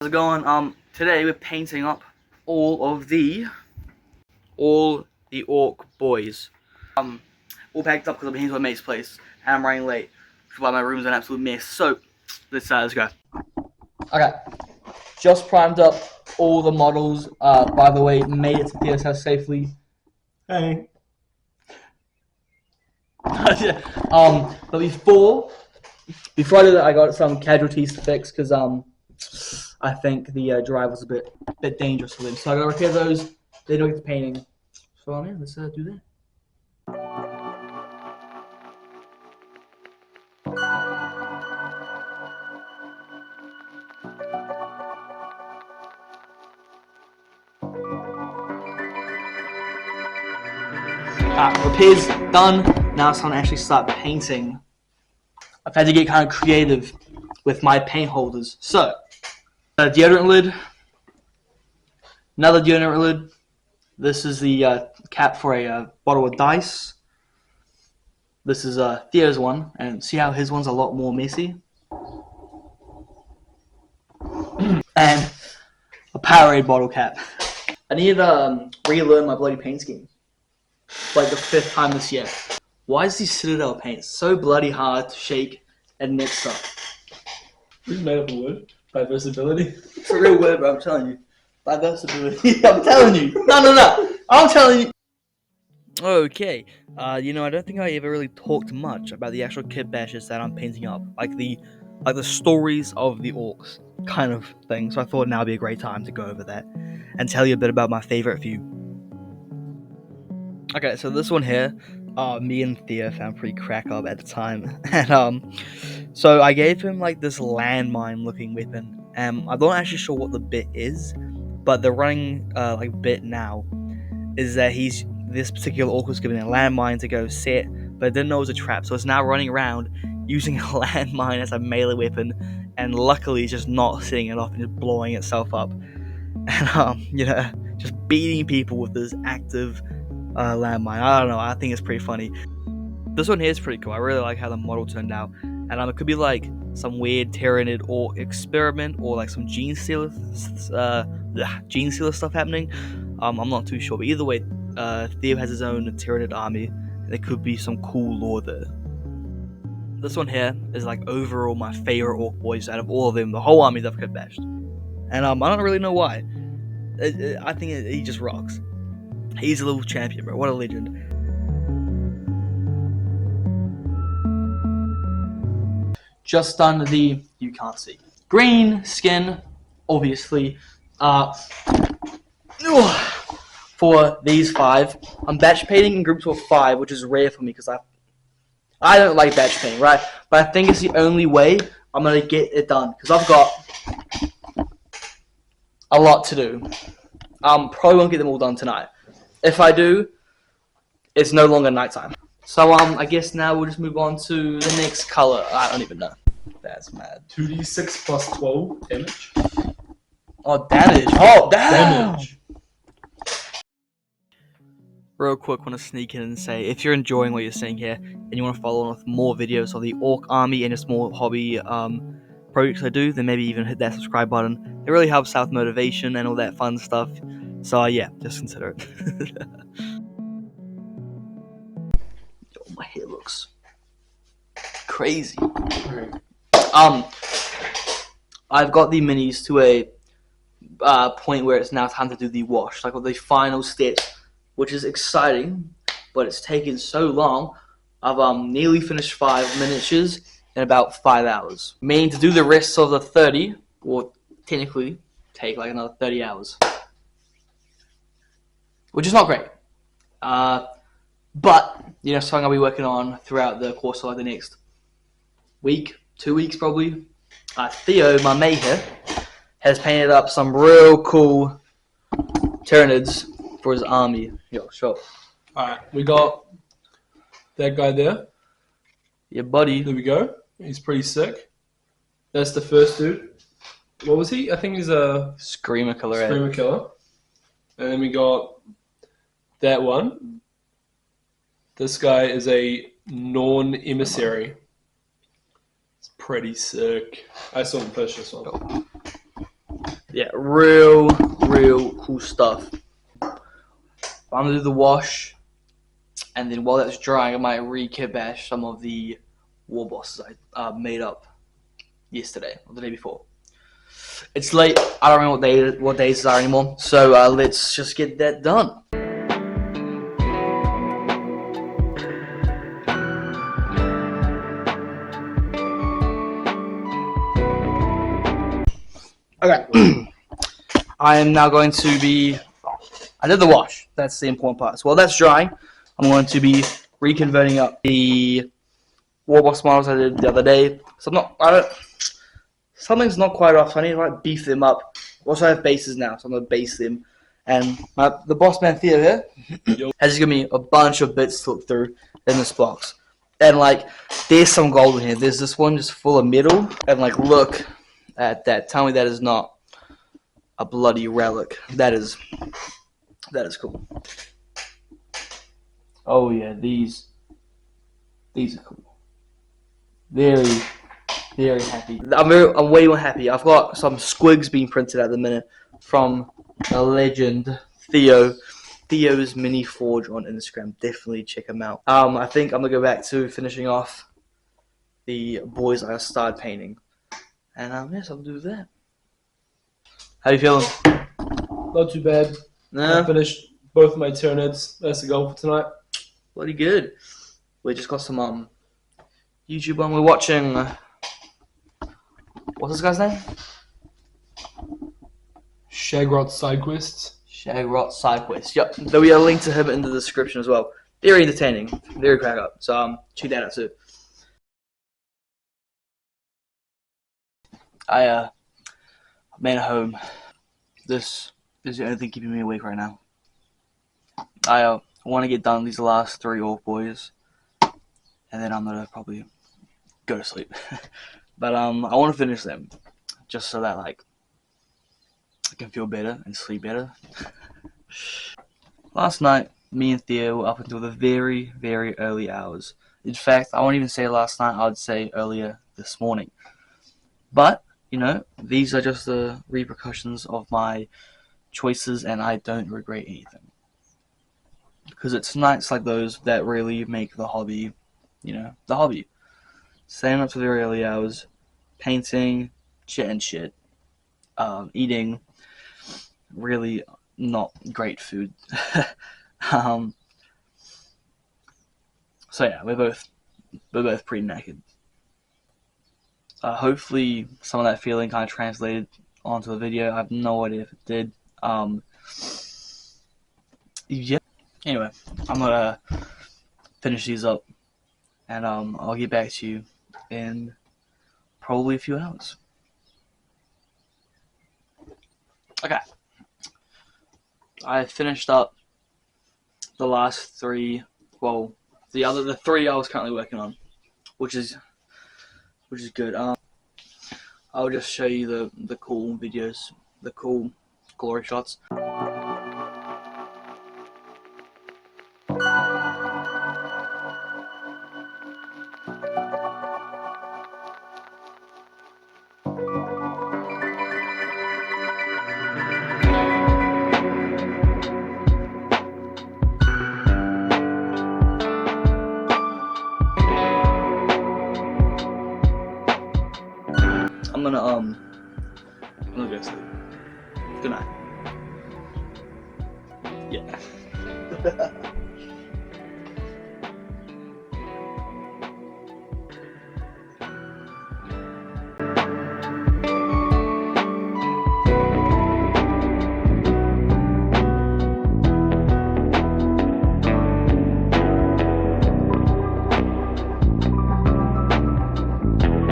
How's it going? Today we're painting up all the orc boys. All packed up because I'm here to a mate's place and I'm running late. While my room's an absolute mess. So let's go. Okay, just primed up all the models. By the way, made it to Theo's house safely. Hey. But before I do that, I got some casualties to fix because I think the drive was a bit dangerous for them. So I gotta repair those. Then we'll get to painting. So yeah, let's do that. Repairs done. Now it's time to actually start painting. I've had to get kind of creative with my paint holders. So, a deodorant lid, another deodorant lid. This is the cap for a bottle of Dice. This is Theo's one, and see how his one's a lot more messy. And a Powerade bottle cap. I need to relearn my bloody paint scheme. Like the 5th time this year. Why is the Citadel paint so bloody hard to shake and mix up? Who's made up a word? Diversibility? It's a real word, bro, I'm telling you. Diversibility. I'm telling you. No. I'm telling you. Okay. I don't think I ever really talked much about the actual kit bashes that I'm painting up. Like the stories of the orcs kind of thing. So I thought now would be a great time to go over that and tell you a bit about my favorite few. Okay, so this one here, me and Theo found pretty crack up at the time, and so I gave him like this landmine looking weapon. I'm not actually sure what the bit is, but the running bit now is that this particular orc was given a landmine to go set, but didn't know it was a trap, so it's now running around using a landmine as a melee weapon, and luckily just not setting it off and just blowing itself up, and just beating people with this active landmine. I don't know, I think it's pretty funny. This one here is pretty cool. I really like how the model turned out, and it could be like some weird Tyranid or experiment, or like some gene stealer stuff happening. I'm not too sure, but either way, Theo has his own Tyranid army, and there could be some cool lore there. This one here is like overall my favorite orc boys out of all of them, the whole army that I've kitbashed, and I don't really know why. I think he just rocks. He's a little champion, bro. What a legend. Just done you can't see. Green skin, obviously. For these 5. I'm batch painting in groups of 5, which is rare for me because I don't like batch painting, right? But I think it's the only way I'm going to get it done because I've got a lot to do. Probably won't get them all done tonight. If I do, it's no longer nighttime. So I guess now we'll just move on to the next color. I don't even know. That's mad. 2d6 plus 12 damage. Oh, damage. Oh, Damage. Real quick, want to sneak in and say, if you're enjoying what you're seeing here and you want to follow on with more videos of the orc army and just more hobby projects I do, then maybe even hit that subscribe button. It really helps out with motivation and all that fun stuff. So yeah, just consider it. Yo, my hair looks crazy. I've got the minis to a point where it's now time to do the wash, like with the final steps, which is exciting, but it's taken so long. I've nearly finished 5 miniatures in about 5 hours. Meaning to do the rest of the 30, or technically take like another 30 hours. Which is not great. But, something I'll be working on throughout the course of like the next week, 2 weeks probably. Theo, my mate here, has painted up some real cool Tyranids for his army. Yo, sure. Alright, we got that guy there. Yeah, buddy. There we go. He's pretty sick. That's the first dude. What was he? I think he's a Screamer killer. Screamer killer. And then we got that one. This guy is a Norn emissary. It's pretty sick. I saw him push this one. yeah, real cool stuff. I'm gonna do the wash, and then while that's drying, I might re-kitbash some of the war bosses I made up yesterday or the day before. It's late. I don't remember what days are anymore. So let's just get that done. Okay. I am now going to be. I did the wash. That's the important part. So while that's drying, I'm going to be reconverting up the Warboss models I did the other day. So something's not quite off. So I need to like beef them up. Also, I have bases now, so I'm gonna base them. And the boss man Theo here has given me a bunch of bits to look through in this box. And like, there's some gold in here. There's this one just full of metal. And like, look at that. Tell me that is not a bloody relic. That is cool. Oh yeah, these are cool. Very happy. I'm way more happy. I've got some squigs being printed at the minute from a legend, Theo's Mini Forge on Instagram. Definitely check him out. I think I'm gonna go back to finishing off the boys I started painting, and yes, I'll do that. How you feeling? Not too bad. No, I finished both my turnips. That's the goal for tonight. bloody good. We just got some YouTube one. We're watching. What's this guy's name? Shagrot Sidequests. Shagrot Sidequest. Yep, there'll be a link to him in the description as well. Very entertaining, very crack up. So check that out too. I made it home. This is the only thing keeping me awake right now. I want to get done these last 3 Orc boys, and then I'm gonna probably go to sleep. But I want to finish them, just so that like I can feel better and sleep better. Last night, me and Theo were up until the very early hours. In fact, I won't even say last night, I would say earlier this morning. But, you know, these are just the repercussions of my choices, and I don't regret anything. Because it's nights like those that really make the hobby, you know, the hobby. Staying up to the very early hours, painting, chatting shit, eating really not great food. So yeah, we're both pretty knackered. Hopefully some of that feeling kind of translated onto the video. I have no idea if it did. Yeah. Anyway, I'm gonna finish these up, and I'll get back to you in probably a few hours. Okay. I finished up the last 3. Well, the 3 I was currently working on, which is good. I'll just show you the cool videos, the cool glory shots. I'm gonna go sleep. Good night. Yeah.